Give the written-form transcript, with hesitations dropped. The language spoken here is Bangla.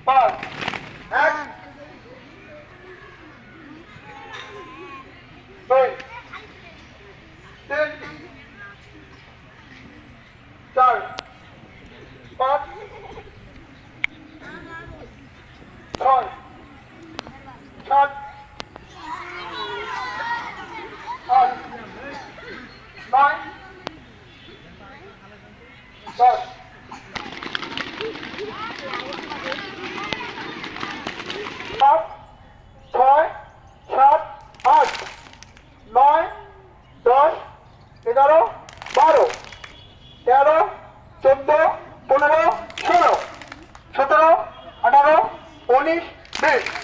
5 1 2 3 4 5 6 7 8 9 10 সাত ছয় সাত আট নয় 10 11 12 13 14 15 16 17 18 19 20